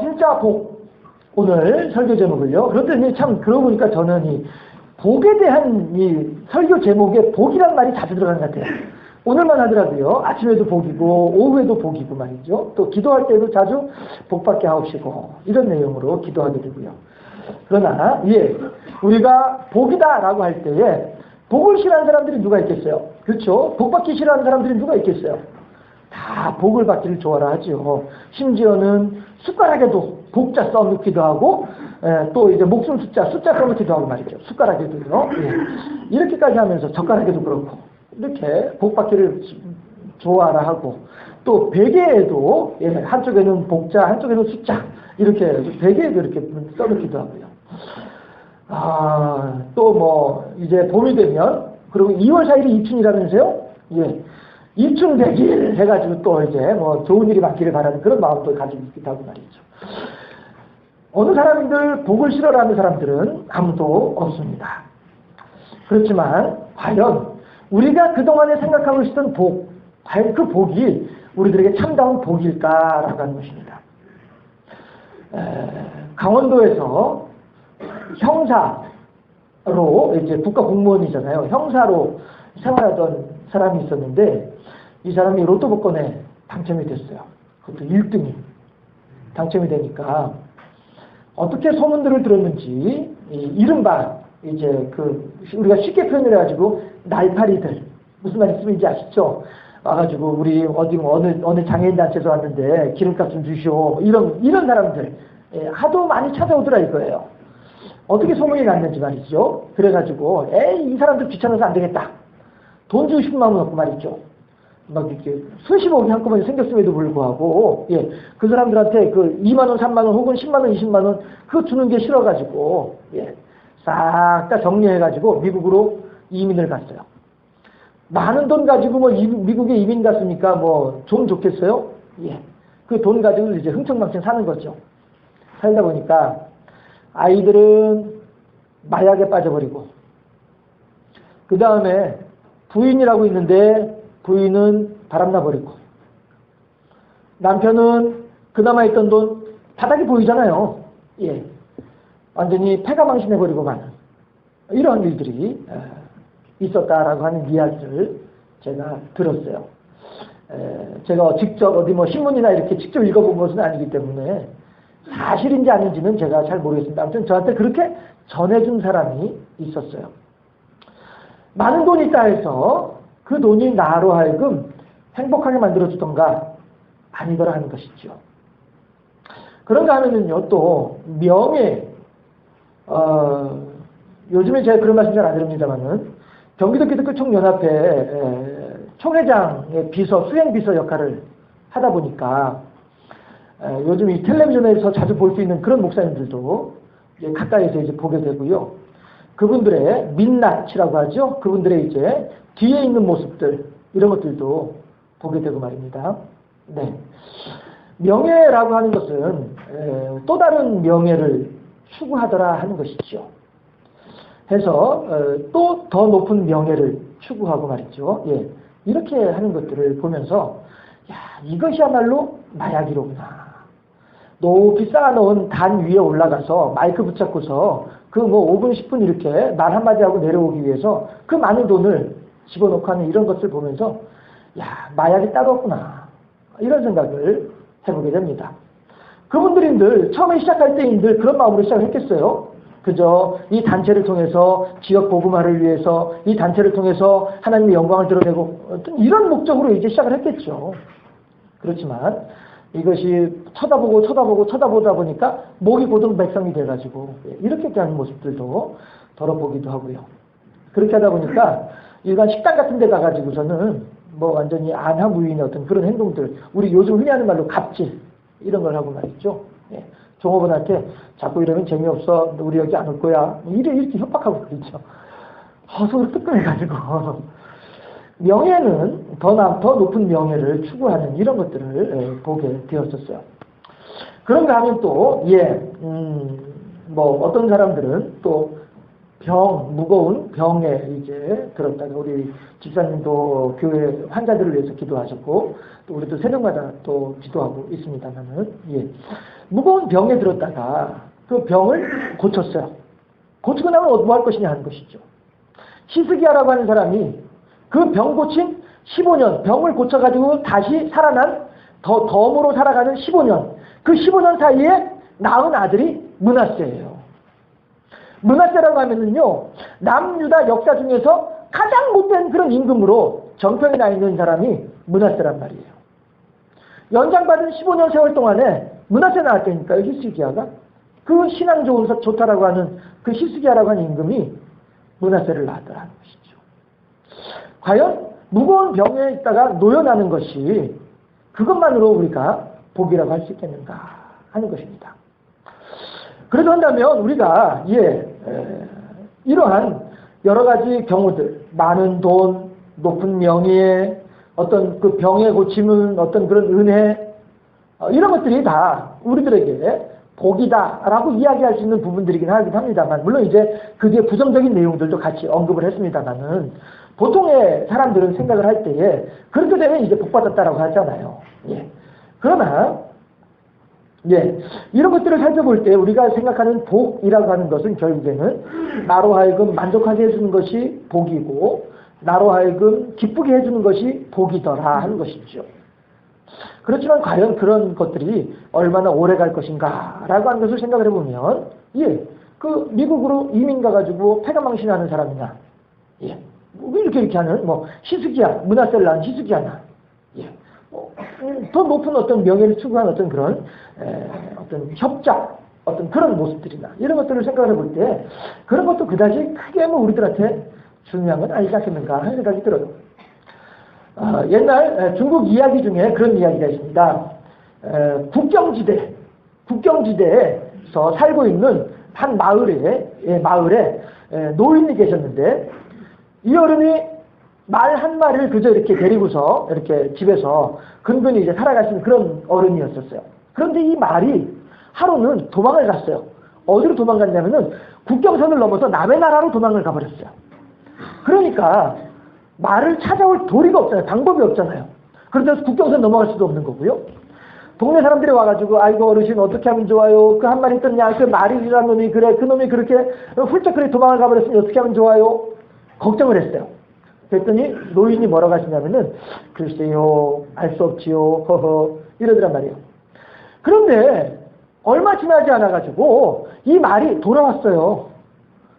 진짜 복. 오늘 설교 제목을요. 그런데 참, 그러고 보니까 저는 이 복에 대한 이 설교 제목에 복이란 말이 자주 들어가는 것 같아요. 오늘만 하더라도요. 아침에도 복이고, 오후에도 복이고 말이죠. 또 기도할 때도 자주 복받게 하옵시고, 이런 내용으로 기도하게 되고요. 그러나, 우리가 복이다라고 할 때에 복을 싫어하는 사람들이 누가 있겠어요? 그렇죠? 복받기 싫어하는 사람들이 누가 있겠어요? 다 복을 받기를 좋아라 하죠. 심지어는 숟가락에도 복자 써놓기도 하고, 또 이제 목숨 숫자 써놓기도 하고 말이죠. 숟가락에도요. 이렇게까지 하면서 젓가락에도 그렇고, 이렇게 복 받기를 좋아라 하고, 또 베개에도, 한쪽에는 복자, 한쪽에는 숫자, 이렇게 베개에도 이렇게 써놓기도 하고요. 또 뭐, 이제 봄이 되면, 그리고 2월 4일이 입춘이라면서요? 입춘대길 해가지고 또 이제 뭐 좋은 일이 많기를 바라는 그런 마음도 가지고 있기도 하고 말이죠. 어느 사람들 복을 싫어하는 사람들은 아무도 없습니다. 그렇지만 과연 우리가 그동안에 생각하고 있었던 복, 과연 그 복이 우리들에게 참다운 복일까라고 하는 것입니다. 강원도에서 형사로 이제 국가 공무원이잖아요. 형사로 생활하던 사람이 있었는데 이 사람이 로또 복권에 당첨이 됐어요. 그것도 1등이 당첨이 되니까 어떻게 소문들을 들었는지 이른바 이제 우리가 쉽게 표현을 해가지고 날파리들 무슨 말인지 아시죠? 와가지고 우리 어느 장애인 단체에서 왔는데 기름값 좀 주시오 이런 사람들 하도 많이 찾아오더라 이거예요. 어떻게 소문이 났는지 말이죠. 그래가지고 이 사람들 귀찮아서 안 되겠다. 돈 주고 싶은 마음은 없고 말이죠. 막 이렇게 수십억이 한꺼번에 생겼음에도 불구하고, 그 사람들한테 그 2만원, 3만원 혹은 10만원, 20만원 그거 주는 게 싫어가지고, 싹 다 정리해가지고 미국으로 이민을 갔어요. 많은 돈 가지고 뭐 미국에 이민 갔으니까 뭐 좀 좋겠어요? 그 돈 가지고 이제 흥청망청 사는 거죠. 살다 보니까 아이들은 마약에 빠져버리고, 그 다음에 부인이라고 있는데 부인은 바람나버리고, 남편은 그나마 있던 돈 바닥이 보이잖아요. 완전히 패가망신해버리고 마는 이런 일들이 있었다라고 하는 이야기를 제가 들었어요. 제가 직접 어디 뭐 신문이나 이렇게 직접 읽어본 것은 아니기 때문에 사실인지 아닌지는 제가 잘 모르겠습니다. 아무튼 저한테 그렇게 전해준 사람이 있었어요. 많은 돈이 있다 해서 그 돈이 나로 하여금 행복하게 만들어주던가 아니더라 하는 것이죠. 그런가 하면은요, 또 명예, 요즘에 제가 그런 말씀 잘 안 드립니다만은 경기도 기독교 총연합회 총회장의 비서, 수행비서 역할을 하다 보니까 요즘 이 텔레비전에서 자주 볼 수 있는 그런 목사님들도 이제 가까이서 이제 보게 되고요. 그분들의 민낯이라고 하죠. 그분들의 이제 뒤에 있는 모습들, 이런 것들도 보게 되고 말입니다. 명예라고 하는 것은 또 다른 명예를 추구하더라 하는 것이죠. 해서 또 더 높은 명예를 추구하고 말이죠. 이렇게 하는 것들을 보면서 이것이야말로 마약이로구나. 높이 쌓아놓은 단 위에 올라가서 마이크 붙잡고서 그 뭐 5분, 10분 이렇게 말 한마디 하고 내려오기 위해서 그 많은 돈을 집어넣고 하는 이런 것을 보면서 마약이 따로 없구나. 이런 생각을 해보게 됩니다. 그분들인들 처음에 시작할 때인들 그런 마음으로 시작을 했겠어요. 그저 이 단체를 통해서 지역 복음화를 위해서 이 단체를 통해서 하나님의 영광을 드러내고 이런 목적으로 이제 시작을 했겠죠. 그렇지만 이것이 쳐다보다 보니까 목이 고동백성이 돼가지고 이렇게 하는 모습들도 덜어보기도 하고요. 그렇게 하다 보니까 일반 식당 같은 데 가가지고서는 뭐 완전히 안하무인의 어떤 그런 행동들, 우리 요즘 흔히 하는 말로 갑질 이런 걸 하고 말이죠. 종업원한테 자꾸 이러면 재미없어, 우리 여기 안 올 거야, 이렇게 협박하고 그러죠. 속으로 뜨끔해가지고 명예는 더 높은 명예를 추구하는 이런 것들을 보게 되었었어요. 그런가 하면 또 뭐 어떤 사람들은 또 무거운 병에 이제 들었다가 우리 집사님도 교회 환자들을 위해서 기도하셨고 또 우리도 새벽마다 또 기도하고 있습니다만은 예. 무거운 병에 들었다가 그 병을 고쳤어요. 고치고 나면 뭐 할 것이냐 하는 것이죠. 히스기야라고 하는 사람이 그 병 고친 15년, 병을 고쳐가지고 다시 살아난 덤으로 살아가는 15년, 그 15년 사이에 낳은 아들이 므낫세예요. 므낫세라고 하면은요, 남유다 역사 중에서 가장 못된 그런 임금으로 정평이 나 있는 사람이 므낫세란 말이에요. 연장받은 15년 세월 동안에 므낫세 나왔다니까요, 히스기야가. 그 신앙 좋다라고 하는 그 히스기야라고 하는 임금이 므낫세를 낳았더라는 것이죠. 과연 무거운 병에 있다가 노여나는 것이 그것만으로 우리가 복이라고 할 수 있겠는가 하는 것입니다. 그래도 한다면 우리가 이러한 여러 가지 경우들, 많은 돈, 높은 명예, 어떤 그 병의 고침은 어떤 그런 은혜, 이런 것들이 다 우리들에게 복이다라고 이야기할 수 있는 부분들이긴 하긴 합니다만, 물론 이제 그 뒤에 부정적인 내용들도 같이 언급을 했습니다만은, 보통의 사람들은 생각을 할 때에 그렇게 되면 이제 복받았다라고 하잖아요. 예. 그러나 이런 것들을 살펴볼 때 우리가 생각하는 복이라고 하는 것은 결국에는 나로 하여금 만족하게 해주는 것이 복이고 나로 하여금 기쁘게 해주는 것이 복이더라 하는 것이죠. 그렇지만 과연 그런 것들이 얼마나 오래 갈 것인가 라고 하는 것을 생각을 해보면 그 미국으로 이민 가가지고 패가망신하는 사람이나 이렇게 하는 히스기야, 므낫세를 낳은 히스기야나 더 높은 어떤 명예를 추구한 어떤 그런 어떤 협작, 어떤 그런 모습들이나 이런 것들을 생각해 볼 때 그런 것도 그다지 크게 우리들한테 중요한 건 아니지 않겠는가 하는 생각이 들어요. 옛날 중국 이야기 중에 그런 이야기가 있습니다. 국경지대에서 살고 있는 한 마을에 노인이 계셨는데 이 어른이 말 한 마리를 그저 이렇게 데리고서 이렇게 집에서 근근히 이제 살아가시는 그런 어른이었었어요. 그런데 이 말이 하루는 도망을 갔어요. 어디로 도망갔냐면은 국경선을 넘어서 남의 나라로 도망을 가버렸어요. 그러니까 말을 찾아올 도리가 없잖아요. 방법이 없잖아요. 그래서 국경선 넘어갈 수도 없는 거고요. 동네 사람들이 와가지고 아이고 어르신 어떻게 하면 좋아요? 그 한 마리 있던 그 말이라는 놈이 그래 그 놈이 그렇게 훌쩍 그렇게 도망을 가버렸으니 어떻게 하면 좋아요? 걱정을 했어요. 그랬더니 노인이 뭐라고 하시냐면은 글쎄요 알 수 없지요 허허 이러더란 말이에요. 그런데 얼마 지나지 않아가지고 이 말이 돌아왔어요.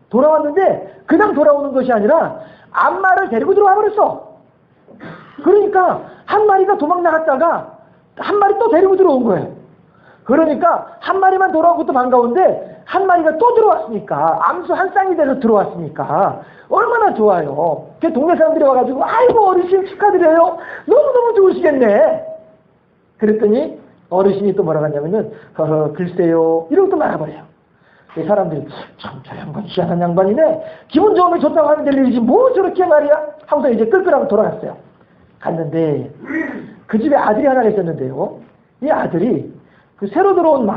돌아왔는데 그냥 돌아오는 것이 아니라 앞말을 데리고 들어와 버렸어. 그러니까 한 마리가 도망 나갔다가 한 마리 또 데리고 들어온 거예요. 그러니까 한 마리만 돌아온 것도 반가운데 한 마리가 또 들어왔으니까 암수 한 쌍이 돼서 들어왔으니까 얼마나 좋아요. 그 동네 사람들이 와가지고 아이고 어르신 축하드려요. 너무너무 좋으시겠네. 그랬더니 어르신이 또 뭐라고 하냐면은 허허 글쎄요 이러고 또 말아버려요. 사람들이 참 저 양반 희한한 양반이네. 기분 좋으면 좋다고 하면 될 일이지 뭐 저렇게 말이야 하고서 이제 끌끌하고 돌아갔어요. 갔는데 그 집에 아들이 하나 있었는데요. 이 아들이 그 새로 들어온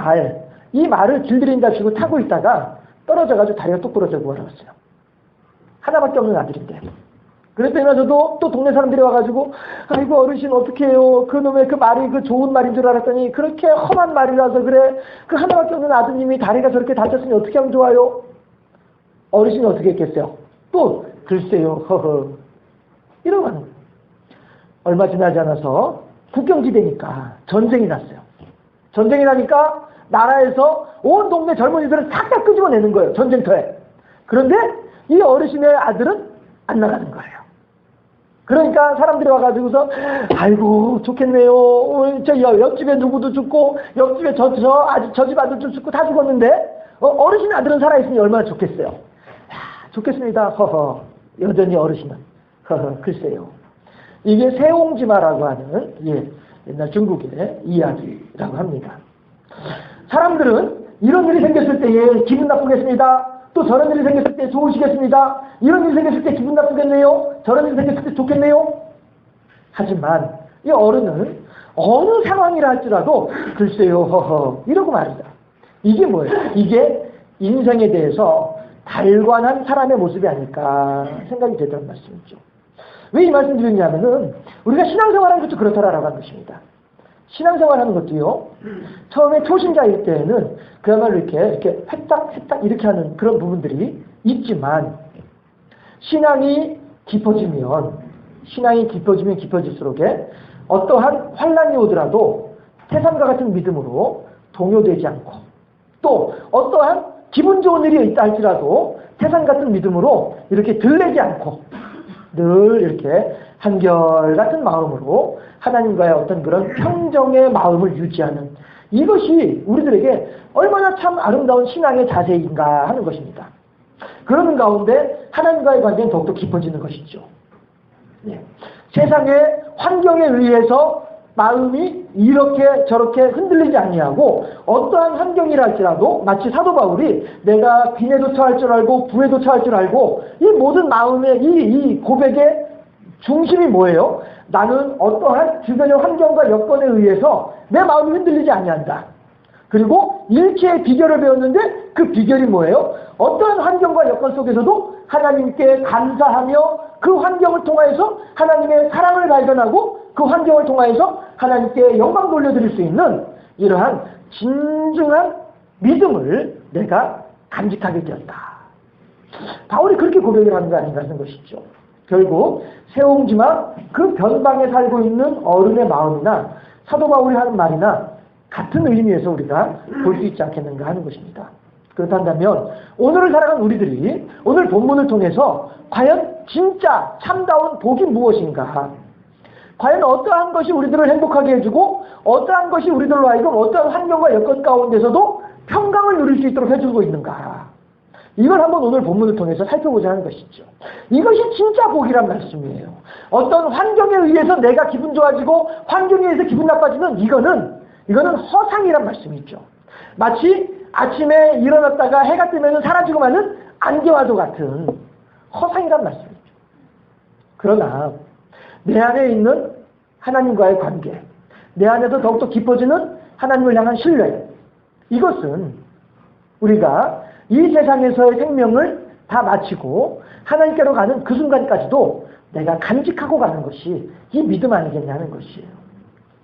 이 말을 길들인답시고 타고 있다가 떨어져가지고 다리가 뚝 부러져 부어버렸어요. 하나밖에 없는 아들인데. 그랬더니마저도 또 동네 사람들이 와가지고 아이고 어르신 어떻게 해요? 그 놈의 그 말이 그 좋은 말인 줄 알았더니 그렇게 험한 말이라서 그래. 그 하나밖에 없는 아드님이 다리가 저렇게 다쳤으니 어떻게 하면 좋아요? 어르신이 어떻게 했겠어요? 또 글쎄요 허허 이러고 하는 거예요. 얼마 지나지 않아서 국경지대니까 전쟁이 났어요. 전쟁이 나니까 나라에서 온 동네 젊은이들을 싹 다 끄집어내는 거예요. 전쟁터에. 그런데 이 어르신의 아들은 안 나가는 거예요. 그러니까 사람들이 와가지고서 아이고 좋겠네요. 저 옆집에 누구도 죽고 옆집에 저 집 아들도 죽고 다 죽었는데 어르신 아들은 살아있으니 얼마나 좋겠어요. 야, 좋겠습니다. 허허. 여전히 어르신은 허허 글쎄요. 이게 세옹지마라고 하는 옛날 중국의 이야기라고 합니다. 사람들은 이런 일이 생겼을 때에 기분 나쁘겠습니다. 또 저런 일이 생겼을 때 좋으시겠습니다. 이런 일이 생겼을 때 기분 나쁘겠네요. 저런 일이 생겼을 때 좋겠네요. 하지만 이 어른은 어느 상황이라 할지라도 글쎄요 허허 이러고 말이다. 이게 뭐예요? 이게 인생에 대해서 발관한 사람의 모습이 아닐까 생각이 되더란 말씀이죠. 왜 이 말씀 드리냐면은 우리가 신앙생활하는 것도 그렇다라고 하는 것입니다. 신앙생활하는 것도요, 처음에 초신자일 때에는 그야말로 이렇게 획딱 이렇게 하는 그런 부분들이 있지만, 신앙이 깊어지면 깊어질수록 어떠한 환난이 오더라도 태산과 같은 믿음으로 동요되지 않고, 또 어떠한 기분 좋은 일이 있다 할지라도 태산 같은 믿음으로 이렇게 들레지 않고 늘 이렇게 한결같은 마음으로 하나님과의 어떤 그런 평정의 마음을 유지하는, 이것이 우리들에게 얼마나 참 아름다운 신앙의 자세인가 하는 것입니다. 그러는 가운데 하나님과의 관계는 더욱더 깊어지는 것이죠. 네. 세상의 환경에 의해서 마음이 이렇게 저렇게 흔들리지 아니하고, 어떠한 환경이라 할지라도 마치 사도 바울이 내가 빈에도 처할 줄 알고 부에도 처할 줄 알고, 이 모든 마음의 이 고백의 중심이 뭐예요? 나는 어떠한 주변의 환경과 여건에 의해서 내 마음이 흔들리지 아니한다. 그리고 일체의 비결을 배웠는데 그 비결이 뭐예요? 어떠한 환경과 여건 속에서도 하나님께 감사하며 그 환경을 통하여서 하나님의 사랑을 발견하고 그 환경을 통하여서 하나님께 영광 돌려드릴 수 있는 이러한 진중한 믿음을 내가 간직하게 되었다. 바울이 그렇게 고백을 하는 거 아닌가 하는 것이죠. 결국 세옹지마 그 변방에 살고 있는 어른의 마음이나 사도 바울이 하는 말이나 같은 의미에서 우리가 볼 수 있지 않겠는가 하는 것입니다. 그렇다면 오늘을 살아간 우리들이 오늘 본문을 통해서 과연 진짜 참다운 복이 무엇인가? 과연 어떠한 것이 우리들을 행복하게 해주고 어떠한 것이 우리들로 하여금 어떠한 환경과 여건 가운데서도 평강을 누릴 수 있도록 해주고 있는가? 이걸 한번 오늘 본문을 통해서 살펴보자 하는 것이죠. 이것이 진짜 복이란 말씀이에요. 어떤 환경에 의해서 내가 기분 좋아지고 환경에 의해서 기분 나빠지는 이거는 허상이란 말씀이죠. 마치 아침에 일어났다가 해가 뜨면 사라지고 마는 안개와도 같은 허상이란 말씀이죠. 그러나 내 안에 있는 하나님과의 관계, 내 안에서 더욱더 깊어지는 하나님을 향한 신뢰, 이것은 우리가 이 세상에서의 생명을 다 마치고 하나님께로 가는 그 순간까지도 내가 간직하고 가는 것이 이 믿음 아니겠냐 하는 것이에요.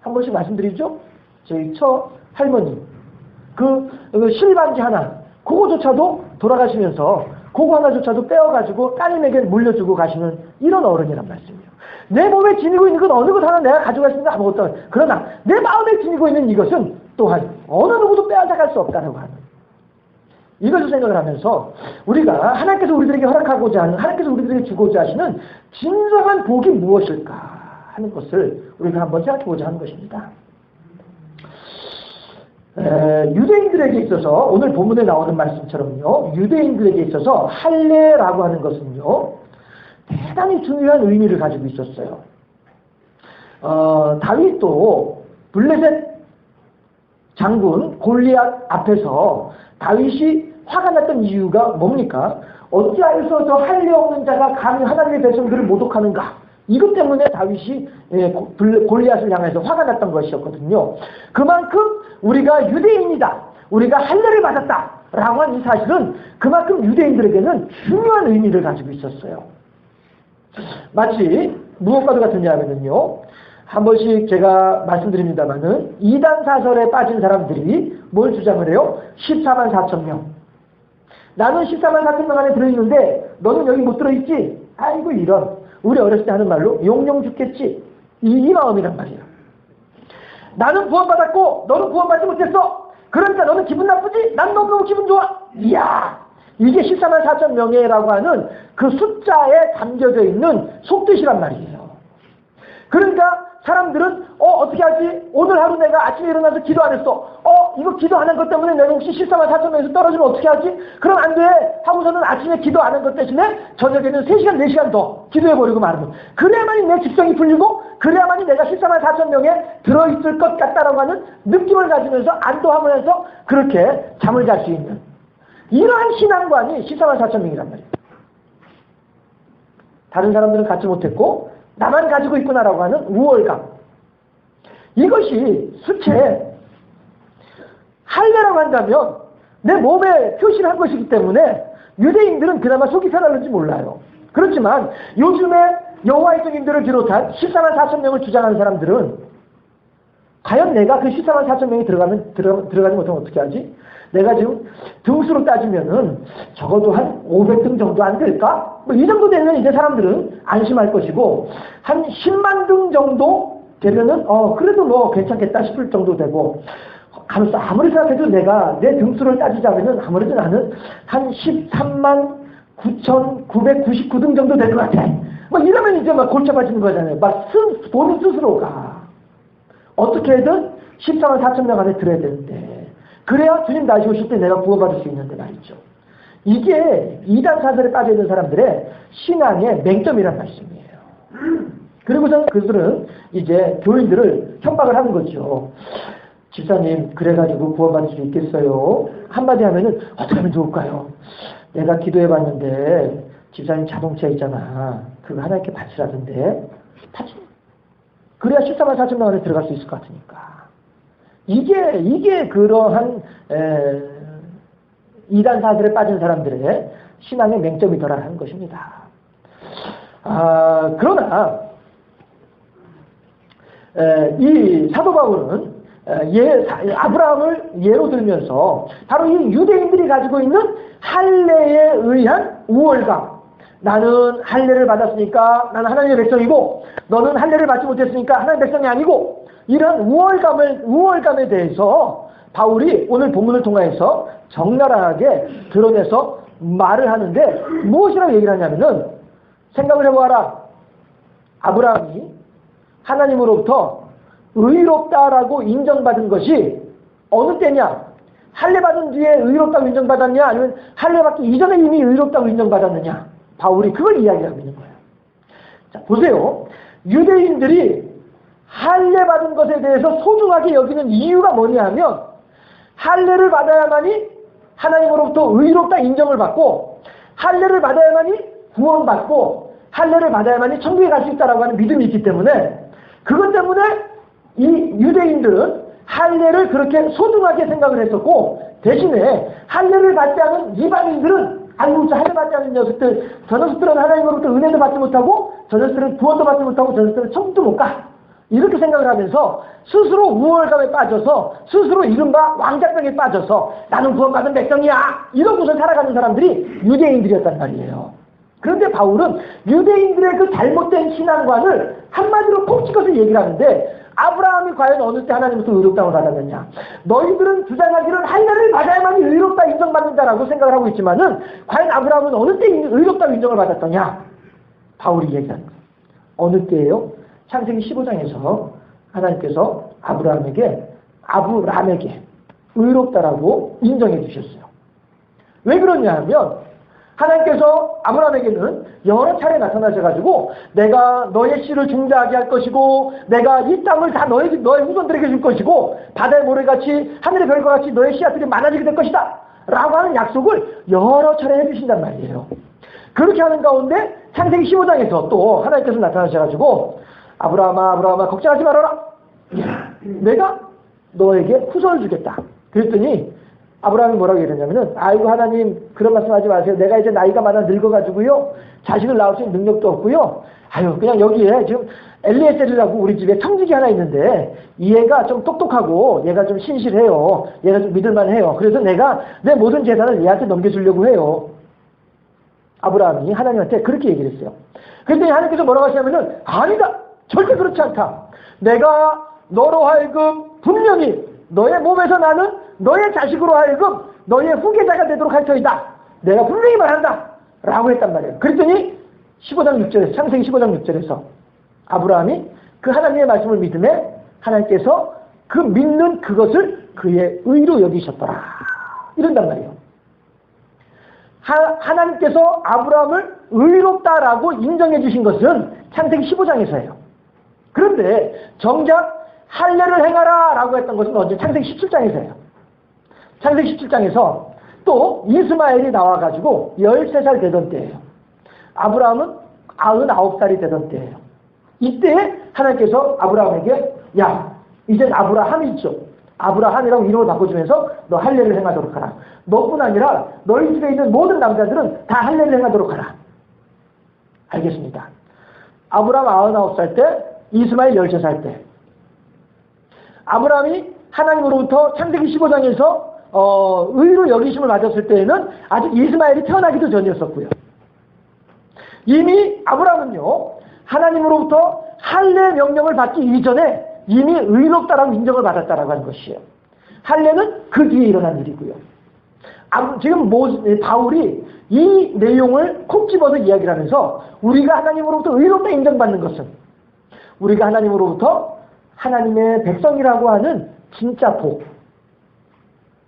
한 번씩 말씀드리죠. 저희 처 할머니 그 실반지 하나, 그거조차도 돌아가시면서 그거 하나조차도 떼어가지고 따님에게 물려주고 가시는 이런 어른이란 말씀이에요. 내 몸에 지니고 있는 건 어느 것 하나 내가 가져갈 수 있는 아무것도 없다. 그러나 내 마음에 지니고 있는 이것은 또한 어느 누구도 빼앗아갈 수 없다고 하는, 이것을 생각을 하면서 우리가 하나님께서 우리들에게 허락하고자 하는, 하나님께서 우리들에게 주고자 하시는 진정한 복이 무엇일까 하는 것을 우리가 한번 생각해보자 하는 것입니다. 유대인들에게 있어서 오늘 본문에 나오는 말씀처럼요, 유대인들에게 있어서 할례라고 하는 것은요 대단히 중요한 의미를 가지고 있었어요. 다윗도 블레셋 장군 골리앗 앞에서 다윗이 화가 났던 이유가 뭡니까? 어찌하여서 저 할례 없는 자가 감히 하나님의 백성들을 모독하는가? 이것 때문에 다윗이 골리앗을 향해서 화가 났던 것이었거든요. 그만큼 우리가 유대인이다, 우리가 할례를 받았다 라고 하는 이 사실은 그만큼 유대인들에게는 중요한 의미를 가지고 있었어요. 마치 무엇과도 같으냐면요, 한 번씩 제가 말씀드립니다만은 이단 사설에 빠진 사람들이 뭘 주장을 해요? 14만 4천 명. 나는 14만 4천 명 안에 들어있는데 너는 여기 못 들어있지? 아이고 이런, 우리 어렸을 때 하는 말로 용용 죽겠지, 이 마음이란 말이야. 나는 구원받았고 너는 구원받지 못했어. 그러니까 너는 기분 나쁘지? 난 너무너무 기분 좋아. 이야, 이게 14만 4천 명이라고 하는 그 숫자에 담겨져 있는 속뜻이란 말이에요. 그러니까 사람들은 어떻게 하지? 오늘 하루 내가 아침에 일어나서 기도 안 했어. 이거 기도 안 한 것 때문에 내가 혹시 14만 4천 명에서 떨어지면 어떻게 하지? 그럼 안 돼 하고서는 아침에 기도 안 한 것 대신에 저녁에는 3시간 4시간 더 기도해버리고 말하면, 그래야만이 내 직성이 풀리고 그래야만이 내가 14만 4천 명에 들어있을 것 같다라고 하는 느낌을 가지면서 안도하면서 그렇게 잠을 잘 수 있는 이러한 신앙관이 14만 4천 명이란 말이에요. 다른 사람들은 갖지 못했고 나만 가지고 있구나라고 하는 우월감, 이것이 수채 할례라고 한다면 내 몸에 표시를 한 것이기 때문에 유대인들은 그나마 속이 편할는지 몰라요. 그렇지만 요즘에 여호와의 증인들을 비롯한 14만 4천 명을 주장하는 사람들은 과연 내가 그 14만 4천 명이 들어가지 못하면 어떻게 하지? 내가 지금 등수로 따지면은 적어도 한 500등 정도 안 될까? 뭐 이 정도 되면 이제 사람들은 안심할 것이고, 한 10만 등 정도 되면은 그래도 뭐 괜찮겠다 싶을 정도 되고, 아무리 생각해도 내가 내 등수를 따지자면은 아무래도 나는 한 13만 9,999등 정도 될 것 같아. 뭐 이러면 이제 막 골치 아파지는 거잖아요. 막 본인 스스로가 어떻게든 14만 4천 명 안에 들어야 되는데, 그래야 주님 다시 오실 때 내가 구원받을 수 있는데 말이죠. 이게 이단 사설에 빠져있는 사람들의 신앙의 맹점이란 말씀이에요. 그리고서는 그들은 이제 교인들을 협박을 하는 거죠. 집사님, 그래가지고 구원받을 수 있겠어요? 한마디 하면은 어떻게 하면 좋을까요? 내가 기도해봤는데 집사님 자동차 있잖아. 그거 하나님께 바치라던데. 그래야 14만 4천 명 안에 들어갈 수 있을 것 같으니까. 이게 그러한 이단 사설에 빠진 사람들의 신앙의 맹점이더라는 것입니다. 그러나 이 사도 바울은 아브라함을 예로 들면서 바로 이 유대인들이 가지고 있는 할례에 의한 우월감, 나는 할례를 받았으니까 나는 하나님의 백성이고 너는 할례를 받지 못했으니까 하나님의 백성이 아니고, 이런 우월감에 대해서 바울이 오늘 본문을 통해서 적나라하게 드러내서 말을 하는데, 무엇이라고 얘기를 하냐면은, 생각을 해보아라. 아브라함이 하나님으로부터 의롭다라고 인정받은 것이 어느 때냐? 할례 받은 뒤에 의롭다고 인정받았냐? 아니면 할례 받기 이전에 이미 의롭다고 인정받았느냐? 바울이 그걸 이야기하고 있는 거예요. 자, 보세요. 유대인들이 할례 받은 것에 대해서 소중하게 여기는 이유가 뭐냐 하면, 할례를 받아야만이 하나님으로부터 의롭다 인정을 받고, 할례를 받아야만이 구원받고, 할례를 받아야만이 천국에 갈 수 있다라고 하는 믿음이 있기 때문에, 그것 때문에 이 유대인들은 할례를 그렇게 소중하게 생각을 했었고, 대신에 할례를 받지 않은 이방인들은 아이고, 할례 받지 않은 녀석들, 저 녀석들은 하나님으로부터 은혜도 받지 못하고, 저 녀석들은 구원도 받지 못하고, 저 녀석들은 천국도 못 가. 이렇게 생각을 하면서 스스로 우월감에 빠져서, 스스로 이른바 왕자병에 빠져서 나는 구원받은 백성이야, 이러고서 살아가는 사람들이 유대인들이었단 말이에요. 그런데 바울은 유대인들의 그 잘못된 신앙관을 한마디로 콕 찍어서 얘기를 하는데, 아브라함이 과연 어느 때 하나님부터 의롭다고 받았느냐? 너희들은 주장하기를 할례를 받아야만 의롭다 인정받는다라고 생각을 하고 있지만은, 과연 아브라함은 어느 때 의롭다고 인정을 받았더냐? 바울이 얘기하는 거예요. 어느 때예요? 창세기 15장에서 하나님께서 아브라함에게 의롭다라고 인정해 주셨어요. 왜 그러냐 하면, 하나님께서 아브라함에게는 여러 차례 나타나셔가지고 내가 너의 씨를 중대하게 할 것이고, 내가 이 땅을 다 너의 후손들에게 줄 것이고, 바다의 모래같이 하늘의 별과 같이 너의 씨앗들이 많아지게 될 것이다 라고 하는 약속을 여러 차례 해주신단 말이에요. 그렇게 하는 가운데 창세기 15장에서 또 하나님께서 나타나셔가지고 아브라함아 걱정하지 말아라, 내가 너에게 후손을 주겠다. 그랬더니 아브라함이 뭐라고 얘기했냐면은, 아이고 하나님 그런 말씀하지 마세요. 내가 이제 나이가 많아 늙어가지고요 자식을 낳을 수 있는 능력도 없고요, 아유 그냥 여기에 지금 엘리에셀이라고 우리 집에 청지기 하나 있는데, 이 애가 좀 똑똑하고 얘가 좀 신실해요, 얘가 좀 믿을만해요. 그래서 내가 내 모든 재산을 얘한테 넘겨주려고 해요. 아브라함이 하나님한테 그렇게 얘기를 했어요. 그랬더니 하나님께서 뭐라고 하시냐면은, 아니다, 절대 그렇지 않다. 내가 너로 하여금 분명히 너의 몸에서 나는 너의 자식으로 하여금 너의 후계자가 되도록 할 터이다. 내가 분명히 말한다 라고 했단 말이에요. 그랬더니 15장 6절에서, 창세기 15장 6절에서 아브라함이 그 하나님의 말씀을 믿음에 하나님께서 그 믿는 그것을 그의 의로 여기셨더라, 이런단 말이에요. 하나님께서 아브라함을 의롭다라고 인정해 주신 것은 창세기 15장에서예요. 그런데 정작 할례를 행하라 라고 했던 것은 언제? 창세기 17장에서예요. 창세기 17장에서 또 이스마엘이 나와가지고 13살 되던 때예요. 아브라함은 99살이 되던 때예요. 이때 하나님께서 아브라함에게, 야, 이젠 아브라함이 있죠. 아브라함이라고 이름을 바꿔주면서 너 할례를 행하도록 하라. 너뿐 아니라 너희 집에 있는 모든 남자들은 다 할례를 행하도록 하라. 알겠습니다. 아브라함 99살 때, 이스마엘 13살 때. 아브라함이 하나님으로부터 창세기 15장에서 의로 여기심을 받았을 때에는 아직 이스마엘이 태어나기도 전이었었고요. 이미 아브라함은요, 하나님으로부터 할례 명령을 받기 이전에 이미 의롭다라고 인정을 받았다라고 하는 것이에요. 할례는 그 뒤에 일어난 일이고요. 지금 바울이 이 내용을 콕 집어서 이야기를 하면서 우리가 하나님으로부터 의롭다 인정받는 것은 우리가 하나님으로부터 하나님의 백성이라고 하는 진짜 복,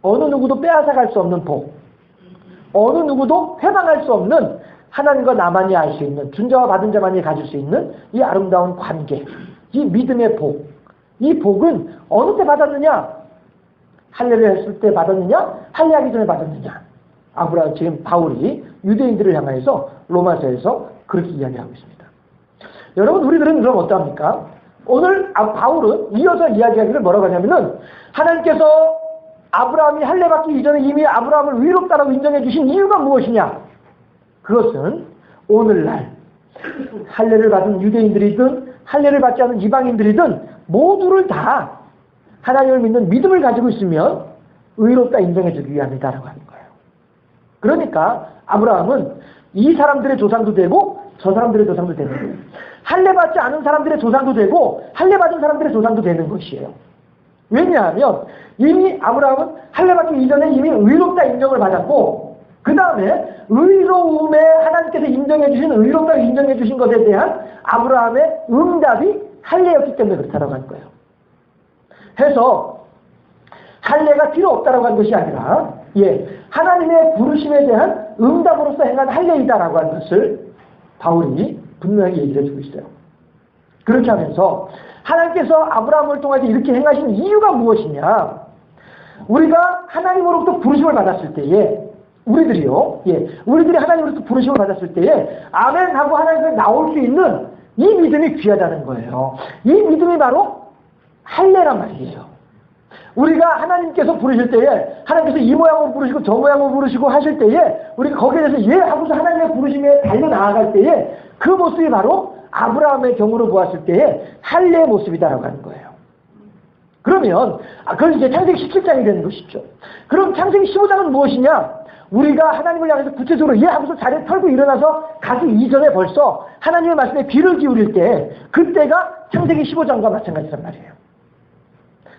어느 누구도 빼앗아갈 수 없는 복, 어느 누구도 회방할 수 없는 하나님과 나만이 알 수 있는, 준 자와 받은 자만이 가질 수 있는 이 아름다운 관계, 이 믿음의 복, 이 복은 어느 때 받았느냐? 할례를 했을 때 받았느냐? 할례하기 전에 받았느냐? 지금 바울이 유대인들을 향해서 로마서에서 그렇게 이야기하고 있습니다. 여러분, 우리들은 그럼 어떠합니까? 오늘 바울은 이어서 이야기하기를 뭐라고 하냐면은 하나님께서 아브라함이 할례 받기 이전에 이미 아브라함을 의롭다라고 인정해 주신 이유가 무엇이냐? 그것은 오늘날 할례를 받은 유대인들이든 할례를 받지 않은 이방인들이든 모두를 다 하나님을 믿는 믿음을 가지고 있으면 의롭다 인정해 주기 위함이다라고 하는 거예요. 그러니까 아브라함은 이 사람들의 조상도 되고 저 사람들의 조상도 되는 거예요. 할례 받지 않은 사람들의 조상도 되고 할례 받은 사람들의 조상도 되는 것이에요. 왜냐하면 이미 아브라함은 할례 받기 이전에 이미 의롭다 인정을 받았고 그 다음에 의로움에 하나님께서 인정해 주신 의롭다고 인정해 주신 것에 대한 아브라함의 응답이 할례였기 때문에 그렇다라고 하는 거예요. 해서 할례가 필요 없다라고 하는 것이 아니라 하나님의 부르심에 대한 응답으로서 행한 할례이다라고 하는 것을 바울이 분명히 얘기를 해주고 있어요. 그렇게 하면서 하나님께서 아브라함을 통해서 이렇게 행하신 이유가 무엇이냐? 우리가 하나님으로부터 부르심을 받았을 때에 우리들이 하나님으로부터 부르심을 받았을 때에 아멘 하고 하나님께 나올 수 있는 이 믿음이 귀하다는 거예요. 이 믿음이 바로 할례란 말이에요. 우리가 하나님께서 부르실 때에 하나님께서 이 모양으로 부르시고 저 모양으로 부르시고 하실 때에 우리가 거기에 대해서 예 하고서 하나님의 부르심에 달려나아갈 때에 그 모습이 바로 아브라함의 경우로 보았을 때에 할례의 모습이다라고 하는 거예요. 그러면 그건 이제 창세기 17장이 되는 것이죠. 그럼 창세기 15장은 무엇이냐? 우리가 하나님을 향해서 구체적으로 예 하고서 자리에 털고 일어나서 가기 이전에 벌써 하나님의 말씀에 귀를 기울일 때 그때가 창세기 15장과 마찬가지란 말이에요.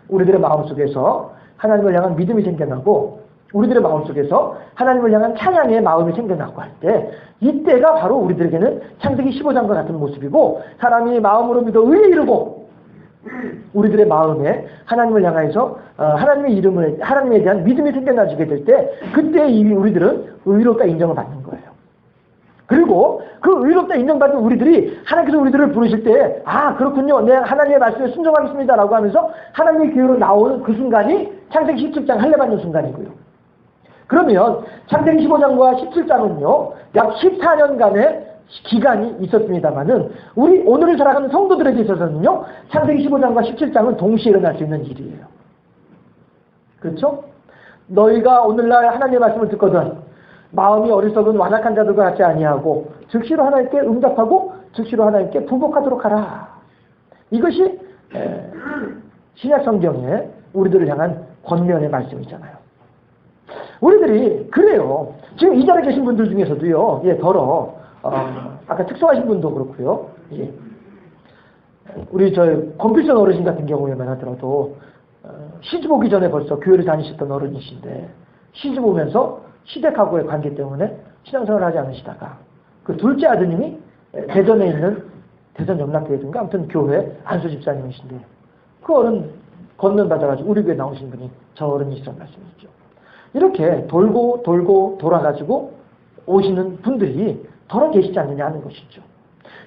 우리들의 마음속에서 하나님을 향한 믿음이 생겨나고 우리들의 마음속에서 하나님을 향한 찬양의 마음이 생겨나고 할 때 이때가 바로 우리들에게는 창세기 15장과 같은 모습이고 사람이 마음으로 믿어 의에 이르고 우리들의 마음에 하나님을 향해서 하나님에 대한 믿음이 생겨나게 될 때 그때 이미 우리들은 의롭다 인정을 받는 거예요. 그리고 그 의롭다 인정받은 우리들이 하나님께서 우리들을 부르실 때 그렇군요. 내 하나님의 말씀에 순종하겠습니다 라고 하면서 하나님의 기회로 나오는 그 순간이 창세기 17장 할례 받는 순간이고요. 그러면 창세기 15장과 17장은요 약 14년간의 기간이 있었습니다만은 우리 오늘을 살아가는 성도들에게 있어서는요 창세기 15장과 17장은 동시에 일어날 수 있는 일이에요. 그렇죠? 너희가 오늘날 하나님의 말씀을 듣거든 마음이 어리석은 완악한 자들과 같지 아니하고 즉시로 하나님께 응답하고 즉시로 하나님께 부복하도록 하라. 이것이 신약 성경에 우리들을 향한 권면의 말씀이잖아요. 우리들이 그래요. 지금 이 자리에 계신 분들 중에서도요. 아까 특성하신 분도 그렇고요. 우리 권필선 어르신 같은 경우에만 하더라도 시집 오기 전에 벌써 교회를 다니셨던 어른이신데 시집 오면서 시댁하고의 관계 때문에 신앙생활을 하지 않으시다가 그 둘째 아드님이 대전에 있는 대전 염락교회든가 아무튼 교회 안수 집사님이신데 그 어른 권면 받아가지고 우리 교회 나오신 분이 저 어른이시란 말씀이죠. 이렇게 돌고 돌아가지고 오시는 분들이 더러 계시지 않느냐 하는 것이죠.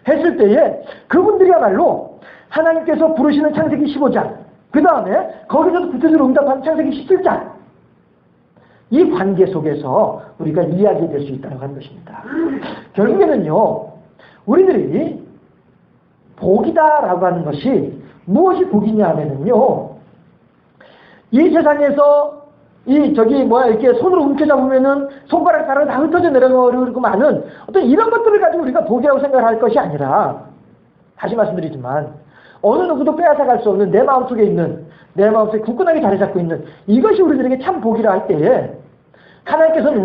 했을 때에 그분들이야말로 하나님께서 부르시는 창세기 15장 그 다음에 거기서도 구체적으로 응답하는 창세기 17장 이 관계 속에서 우리가 이야기될 수 있다고 하는 것입니다. 결국에는요 우리들이 복이다라고 하는 것이 무엇이 복이냐 하면은요 이 세상에서 이렇게 손으로 움켜잡으면은 손가락 살은 다 흩어져 내려가고만은 어떤 이런 것들을 가지고 우리가 복이라고 생각할 것이 아니라, 다시 말씀드리지만 어느 누구도 빼앗아갈 수 없는 내 마음속에 있는, 내 마음속에 굳건하게 자리 잡고 있는 이것이 우리들에게 참 복이라 할 때에, 하나님께서는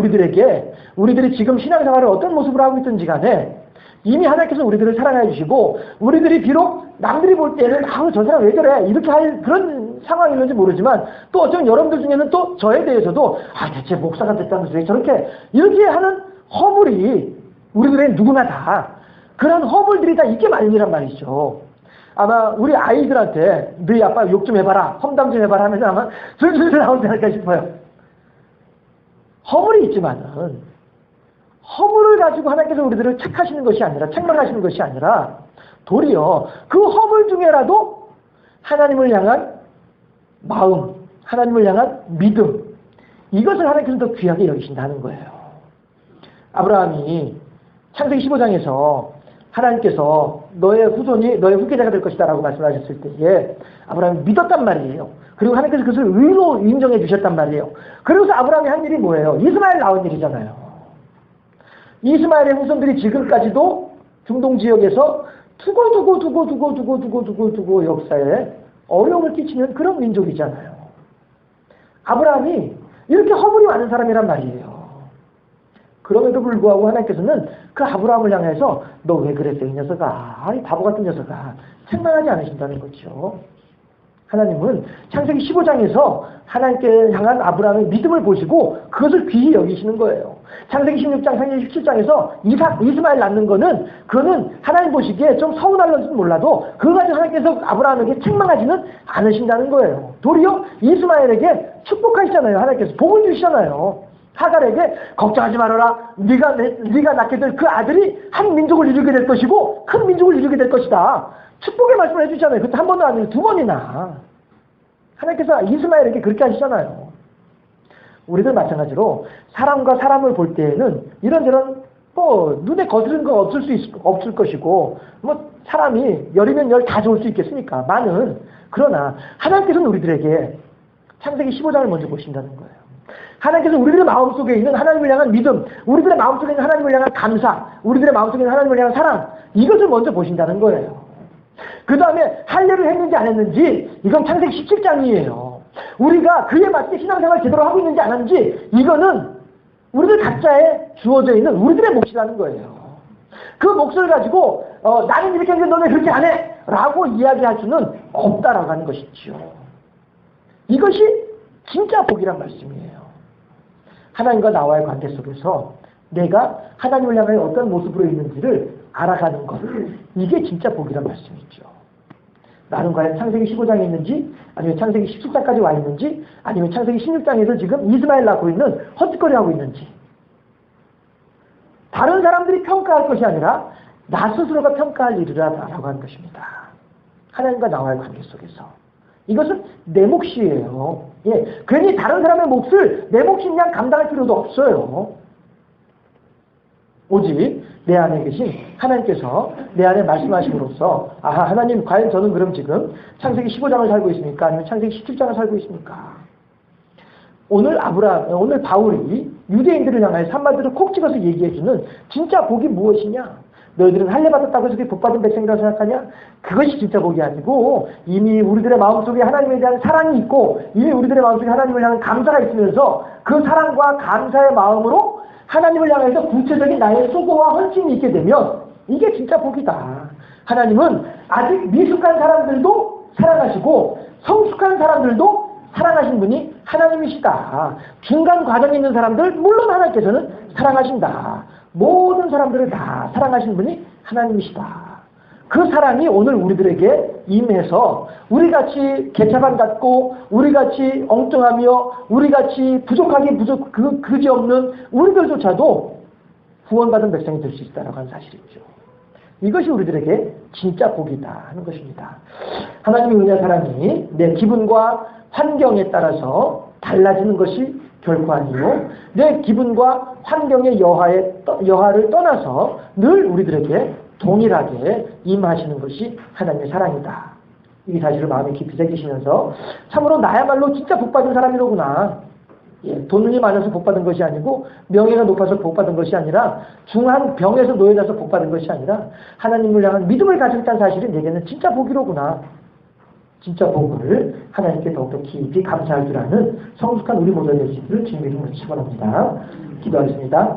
우리들이 지금 신앙생활을 어떤 모습으로 하고 있든지 간에 이미 하나님께서 우리들을 사랑해 주시고, 우리들이 비록 남들이 볼 때는 저 사람 왜 저래 이렇게 할 그런 상황이 있는지 모르지만, 또 어쩌면 여러분들 중에는 또 저에 대해서도 대체 목사가 됐다면서 왜 저렇게 이렇게 하는 허물이 우리들의 누구나 다 그런 허물들이 다 있게 마련이란 말이죠. 아마 우리 아이들한테 너희 아빠 욕 좀 해봐라, 험담 좀 해봐라 하면서 아마 슬슬 나오지 않을까 싶어요. 허물이 있지만은 허물을 가지고 하나님께서 우리들을 책하시는 것이 아니라, 책망하시는 것이 아니라, 도리어 그 허물 중에라도 하나님을 향한 마음, 하나님을 향한 믿음, 이것을 하나님께서 더 귀하게 여기신다는 거예요. 아브라함이 창세기 15장에서 하나님께서 너의 후손이 너의 후계자가 될 것이다 라고 말씀하셨을 때에 아브라함이 믿었단 말이에요. 그리고 하나님께서 그것을 의로 인정해 주셨단 말이에요. 그래서 아브라함이 한 일이 뭐예요? 이스마엘 낳은 일이잖아요. 이스마엘의 후손들이 지금까지도 중동 지역에서 두고 역사에 어려움을 끼치는 그런 민족이잖아요. 아브라함이 이렇게 허물이 많은 사람이란 말이에요. 그럼에도 불구하고 하나님께서는 그 아브라함을 향해서 너 왜 그랬어 이 녀석아, 이 바보 같은 녀석아, 책망하지 않으신다는 거죠. 하나님은 창세기 15장에서 하나님께 향한 아브라함의 믿음을 보시고 그것을 귀히 여기시는 거예요. 창세기 16장, 창세기 17장에서 이스마엘 낳는 그거는 하나님 보시기에 좀 서운할는지는 몰라도 그거 가지고 하나님께서 아브라함에게 책망하지는 않으신다는 거예요. 도리어 이스마엘에게 축복하시잖아요. 하나님께서 복을 주시잖아요. 하갈에게 걱정하지 말아라. 네가 낳게 될 그 아들이 한 민족을 이루게 될 것이고 큰 민족을 이루게 될 것이다. 축복의 말씀을 해주잖아요. 그때 한 번도 아니고 두 번이나. 하나님께서 이스마엘에게 그렇게 하시잖아요. 우리들 마찬가지로 사람과 사람을 볼 때에는 이런저런 눈에 거스른 거 없을 것이고 사람이 열이면 열 다 좋을 수 있겠습니까? 그러나 하나님께서는 우리들에게 창세기 15장을 먼저 보신다는 거예요. 하나님께서 우리들의 마음속에 있는 하나님을 향한 믿음, 우리들의 마음속에 있는 하나님을 향한 감사, 우리들의 마음속에 있는 하나님을 향한 사랑, 이것을 먼저 보신다는 거예요. 그 다음에 할례를 했는지 안 했는지, 이건 창세기 17장이에요. 우리가 그에 맞게 신앙생활 제대로 하고 있는지 안 하는지, 이거는 우리들 각자에 주어져 있는 우리들의 몫이라는 거예요. 그 몫을 가지고 나는 이렇게 했는데 너네 그렇게 안 해! 라고 이야기할 수는 없다라고 하는 것이죠. 이것이 진짜 복이란 말씀이에요. 하나님과 나와의 관계 속에서 내가 하나님을 향해 어떤 모습으로 있는지를 알아가는 것, 이게 진짜 복이란 말씀이죠. 나는 과연 창세기 15장에 있는지, 아니면 창세기 17장까지 와 있는지, 아니면 창세기 16장에서 지금 이스마엘 낳고 있는 헛짓거리하고 있는지, 다른 사람들이 평가할 것이 아니라 나 스스로가 평가할 일이라고 하는 것입니다. 하나님과 나와의 관계 속에서. 이것은 내 몫이에요. 괜히 다른 사람의 몫을 내 몫인 양 감당할 필요도 없어요. 오직 내 안에 계신 하나님께서 내 안에 말씀하심으로써 하나님 과연 저는 그럼 지금 창세기 15장을 살고 있습니까? 아니면 창세기 17장을 살고 있습니까? 오늘 바울이 유대인들을 향하여 한마디로 콕 찍어서 얘기해주는 진짜 복이 무엇이냐? 너희들은 할례 받았다고 해서 그게 복받은 백성이라고 생각하냐? 그것이 진짜 복이 아니고 이미 우리들의 마음속에 하나님에 대한 사랑이 있고 이미 우리들의 마음속에 하나님을 향한 감사가 있으면서 그 사랑과 감사의 마음으로 하나님을 향해서 구체적인 나의 수고와 헌신이 있게 되면 이게 진짜 복이다. 하나님은 아직 미숙한 사람들도 사랑하시고 성숙한 사람들도 사랑하신 분이 하나님이시다. 중간 과정에 있는 사람들 물론 하나님께서는 사랑하신다. 모든 사람들을 다 사랑하시는 분이 하나님이시다. 그 사랑이 오늘 우리들에게 임해서 우리같이 개차반 같고 우리같이 엉뚱하며 우리같이 그지없는 우리들조차도 구원받은 백성이 될 수 있다는 사실이죠. 이것이 우리들에게 진짜 복이다 하는 것입니다. 하나님의 은혜 사랑이 내 기분과 환경에 따라서 달라지는 것이 결코 아니요 내 기분과 환경의 여하를 떠나서 늘 우리들에게 동일하게 임하시는 것이 하나님의 사랑이다. 이 사실을 마음에 깊이 새기시면서 참으로 나야말로 진짜 복받은 사람이로구나. 예, 돈이 많아서 복받은 것이 아니고 명예가 높아서 복받은 것이 아니라 중한 병에서 놓여져서 복받은 것이 아니라 하나님을 향한 믿음을 가지고 있다는 사실이 내게는 진짜 복이로구나. 진짜 복을 하나님께 더욱더 깊이 감사할 줄 아는 성숙한 우리 모두가 될 수 있기를 주님의 이름으로 축원합니다. 기도하겠습니다.